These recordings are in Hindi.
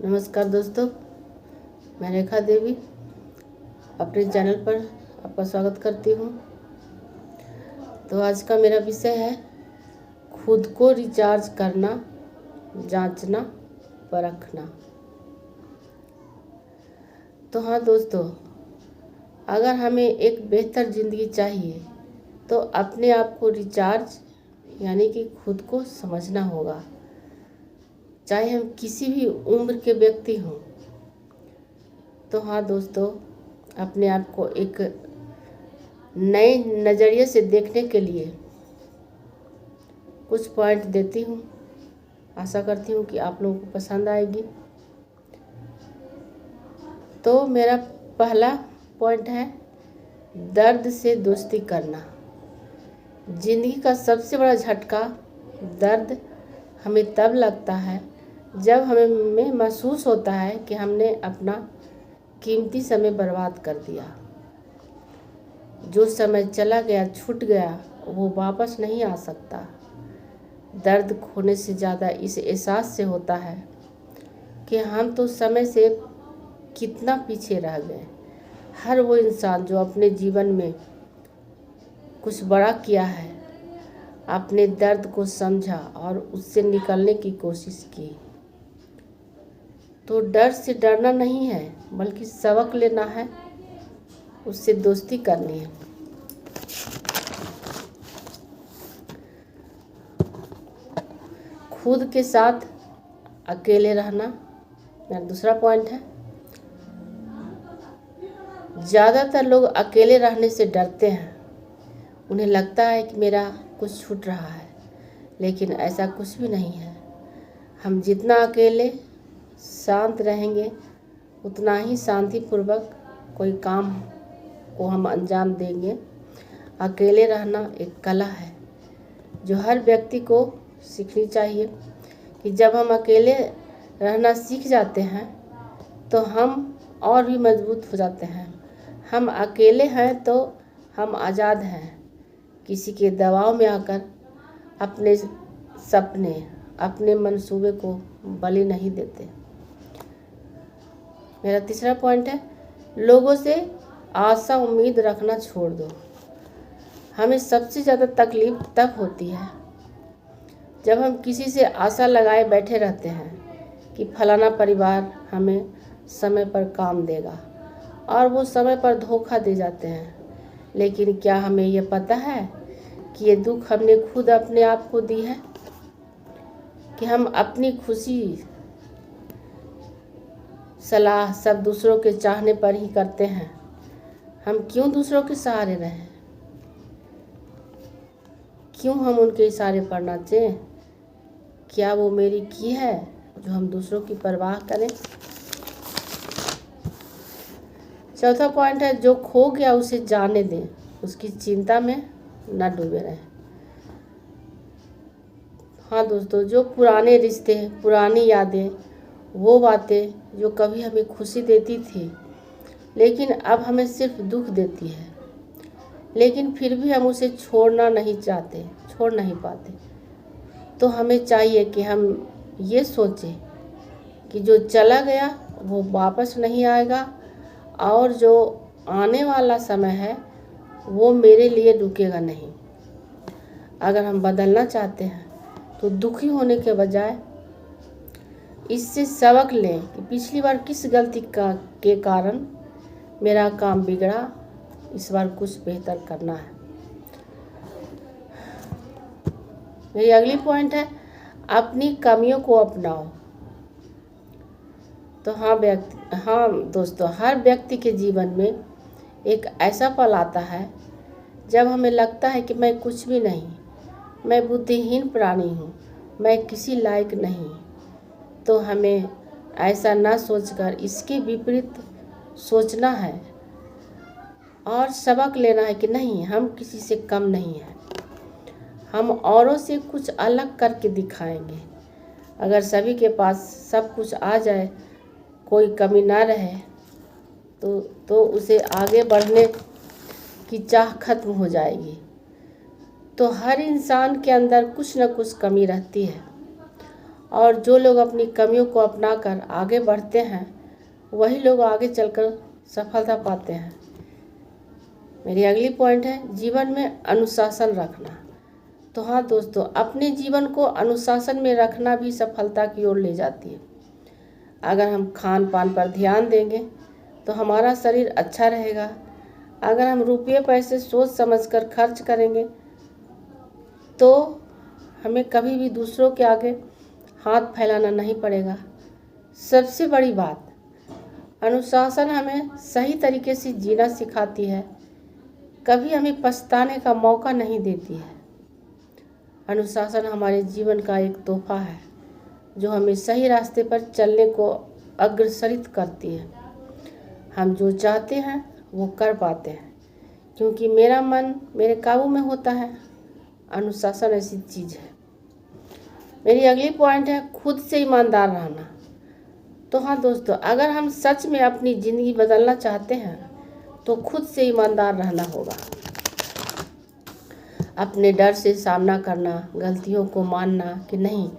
नमस्कार दोस्तों, मैं रेखा देवी अपने चैनल पर आपका स्वागत करती हूँ। तो आज का मेरा विषय है खुद को रिचार्ज करना, जांचना, परखना। तो हाँ दोस्तों, अगर हमें एक बेहतर ज़िंदगी चाहिए तो अपने आप को रिचार्ज यानी कि खुद को समझना होगा। चाहे हम किसी भी उम्र के व्यक्ति हों। तो हाँ दोस्तों, अपने आप को एक नए नज़रिए से देखने के लिए कुछ पॉइंट देती हूँ। आशा करती हूँ कि आप लोगों को पसंद आएगी। तो मेरा पहला पॉइंट है दर्द से दोस्ती करना। ज़िंदगी का सबसे बड़ा झटका दर्द हमें तब लगता है जब हमें महसूस होता है कि हमने अपना कीमती समय बर्बाद कर दिया। जो समय चला गया, छूट गया, वो वापस नहीं आ सकता। दर्द खोने से ज़्यादा इस एहसास से होता है कि हम तो समय से कितना पीछे रह गए। हर वो इंसान जो अपने जीवन में कुछ बड़ा किया है, अपने दर्द को समझा और उससे निकलने की कोशिश की। तो डर से डरना नहीं है, बल्कि सबक लेना है, उससे दोस्ती करनी है। खुद के साथ अकेले रहना मेरा दूसरा पॉइंट है। ज़्यादातर लोग अकेले रहने से डरते हैं। उन्हें लगता है कि मेरा कुछ छूट रहा है, लेकिन ऐसा कुछ भी नहीं है। हम जितना अकेले शांत रहेंगे, उतना ही शांतिपूर्वक कोई काम को हम अंजाम देंगे। अकेले रहना एक कला है जो हर व्यक्ति को सीखनी चाहिए। कि जब हम अकेले रहना सीख जाते हैं तो हम और भी मजबूत हो जाते हैं। हम अकेले हैं तो हम आज़ाद हैं, किसी के दबाव में आकर अपने सपने, अपने मंसूबे को बलि नहीं देते। मेरा तीसरा पॉइंट है लोगों से आशा उम्मीद रखना छोड़ दो। हमें सबसे ज़्यादा तकलीफ तब होती है जब हम किसी से आशा लगाए बैठे रहते हैं कि फलाना परिवार हमें समय पर काम देगा, और वो समय पर धोखा दे जाते हैं। लेकिन क्या हमें ये पता है कि ये दुख हमने खुद अपने आप को दी है? कि हम अपनी खुशी सलाह सब दूसरों के चाहने पर ही करते हैं। हम क्यों दूसरों के सहारे रहें? क्यों हम उनके इशारे पर नाचें? क्या वो मेरी की है जो हम दूसरों की परवाह करें? चौथा पॉइंट है जो खो गया उसे जाने दें, उसकी चिंता में न डूबे रहें। हाँ दोस्तों, जो पुराने रिश्ते, पुरानी यादें, वो बातें जो कभी हमें खुशी देती थी लेकिन अब हमें सिर्फ दुख देती है, लेकिन फिर भी हम उसे छोड़ नहीं पाते। तो हमें चाहिए कि हम ये सोचें कि जो चला गया वो वापस नहीं आएगा, और जो आने वाला समय है वो मेरे लिए रुकेगा नहीं। अगर हम बदलना चाहते हैं तो दुखी होने के बजाय इससे सबक लें कि पिछली बार किस गलती के कारण मेरा काम बिगड़ा, इस बार कुछ बेहतर करना है। मेरी अगली पॉइंट है अपनी कमियों को अपनाओ। तो हाँ दोस्तों, हर व्यक्ति के जीवन में एक ऐसा पल आता है जब हमें लगता है कि मैं कुछ भी नहीं, मैं बुद्धिहीन प्राणी हूँ, मैं किसी लायक नहीं। तो हमें ऐसा ना सोचकर इसके विपरीत सोचना है और सबक लेना है कि नहीं, हम किसी से कम नहीं हैं। हम औरों से कुछ अलग करके दिखाएंगे। अगर सभी के पास सब कुछ आ जाए, कोई कमी ना रहे, तो उसे आगे बढ़ने की चाह खत्म हो जाएगी। तो हर इंसान के अंदर कुछ न कुछ कमी रहती है, और जो लोग अपनी कमियों को अपनाकर आगे बढ़ते हैं वही लोग आगे चलकर सफलता पाते हैं। मेरी अगली पॉइंट है जीवन में अनुशासन रखना। तो हाँ दोस्तों, अपने जीवन को अनुशासन में रखना भी सफलता की ओर ले जाती है। अगर हम खान पान पर ध्यान देंगे तो हमारा शरीर अच्छा रहेगा। अगर हम रुपये पैसे सोच समझकर खर्च करेंगे तो हमें कभी भी दूसरों के आगे हाथ फैलाना नहीं पड़ेगा। सबसे बड़ी बात, अनुशासन हमें सही तरीके से जीना सिखाती है, कभी हमें पछताने का मौका नहीं देती है। अनुशासन हमारे जीवन का एक तोहफा है जो हमें सही रास्ते पर चलने को अग्रसरित करती है। हम जो चाहते हैं वो कर पाते हैं क्योंकि मेरा मन मेरे काबू में होता है। अनुशासन ऐसी चीज़ है। मेरी अगली पॉइंट है खुद से ईमानदार रहना। तो हाँ दोस्तों, अगर हम सच में अपनी ज़िंदगी बदलना चाहते हैं तो खुद से ईमानदार रहना होगा। अपने डर से सामना करना, गलतियों को मानना कि नहीं,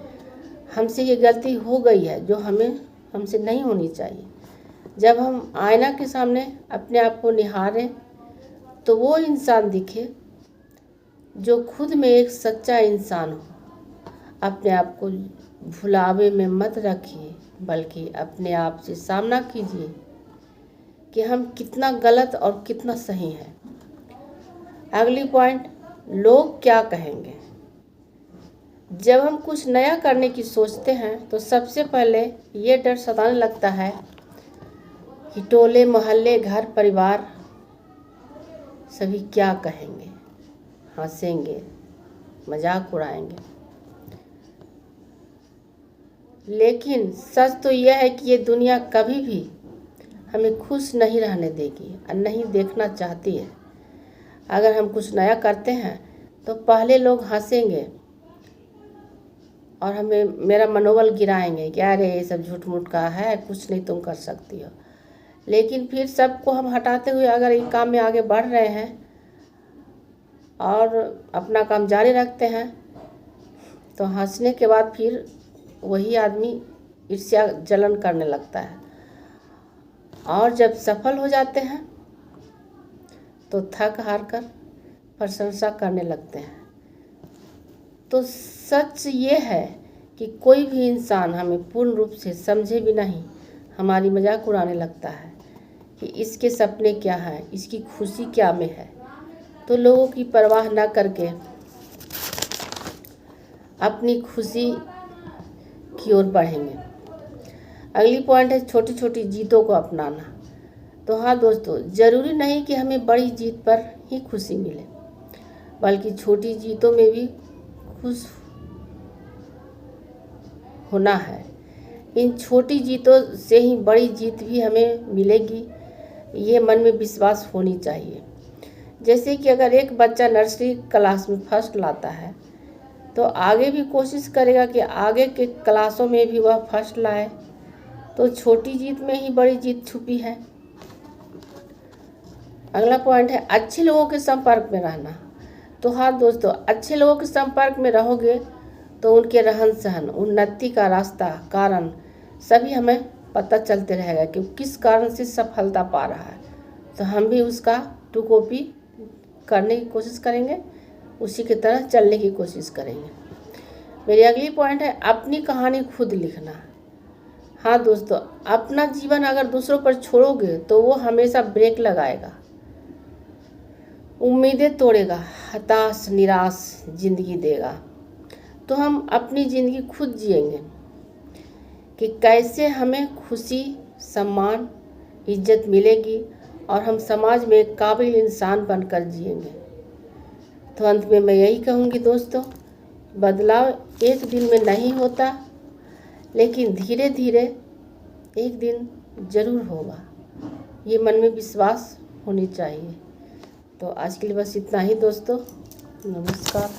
हमसे ये गलती हो गई है जो हमसे नहीं होनी चाहिए। जब हम आईना के सामने अपने आप को निहारें तो वो इंसान दिखे जो खुद में एक सच्चा इंसान हो। अपने आप को भुलावे में मत रखिए, बल्कि अपने आप से सामना कीजिए कि हम कितना गलत और कितना सही हैं। अगली पॉइंट, लोग क्या कहेंगे। जब हम कुछ नया करने की सोचते हैं तो सबसे पहले ये डर सताने लगता है कि टोले मोहल्ले घर परिवार सभी क्या कहेंगे, हंसेंगे, मजाक उड़ाएंगे। लेकिन सच तो यह है कि ये दुनिया कभी भी हमें खुश नहीं रहने देगी और नहीं देखना चाहती है। अगर हम कुछ नया करते हैं तो पहले लोग हंसेंगे और मेरा मनोबल गिराएंगे कि अरे ये सब झूठ मूठ का है, कुछ नहीं तुम कर सकती हो। लेकिन फिर सबको हम हटाते हुए अगर एक काम में आगे बढ़ रहे हैं और अपना काम जारी रखते हैं तो हंसने के बाद फिर वही आदमी ईर्ष्या जलन करने लगता है। और जब सफल हो जाते हैं तो थक हार कर प्रशंसा करने लगते हैं। तो सच ये है कि कोई भी इंसान हमें पूर्ण रूप से समझे भी नहीं हमारी मजाक उड़ाने लगता है कि इसके सपने क्या हैं, इसकी खुशी क्या में है। तो लोगों की परवाह न करके अपनी खुशी की ओर बढ़ेंगे। अगली पॉइंट है छोटी छोटी जीतों को अपनाना। तो हाँ दोस्तों, ज़रूरी नहीं कि हमें बड़ी जीत पर ही खुशी मिले, बल्कि छोटी जीतों में भी खुश होना है। इन छोटी जीतों से ही बड़ी जीत भी हमें मिलेगी, ये मन में विश्वास होनी चाहिए। जैसे कि अगर एक बच्चा नर्सरी क्लास में फर्स्ट लाता है तो आगे भी कोशिश करेगा कि आगे के क्लासों में भी वह फर्स्ट लाए। तो छोटी जीत में ही बड़ी जीत छुपी है। अगला पॉइंट है अच्छे लोगों के संपर्क में रहना। तो हाँ दोस्तों, अच्छे लोगों के संपर्क में रहोगे तो उनके रहन सहन, उन्नति का रास्ता, कारण सभी हमें पता चलते रहेगा कि किस कारण से सफलता पा रहा है। तो हम भी उसका टू कॉपी करने की कोशिश करेंगे, उसी की तरह चलने की कोशिश करेंगे। मेरी अगली पॉइंट है अपनी कहानी खुद लिखना। हाँ दोस्तों, अपना जीवन अगर दूसरों पर छोड़ोगे तो वो हमेशा ब्रेक लगाएगा, उम्मीदें तोड़ेगा, हताश निराश जिंदगी देगा। तो हम अपनी ज़िंदगी खुद जिएंगे कि कैसे हमें खुशी, सम्मान, इज्जत मिलेगी और हम समाज में एक काबिल इंसान बनकर जिएंगे। तो अंत में मैं यही कहूँगी दोस्तों, बदलाव एक दिन में नहीं होता, लेकिन धीरे धीरे एक दिन ज़रूर होगा। ये मन में विश्वास होनी चाहिए। तो आज के लिए बस इतना ही दोस्तों। नमस्कार।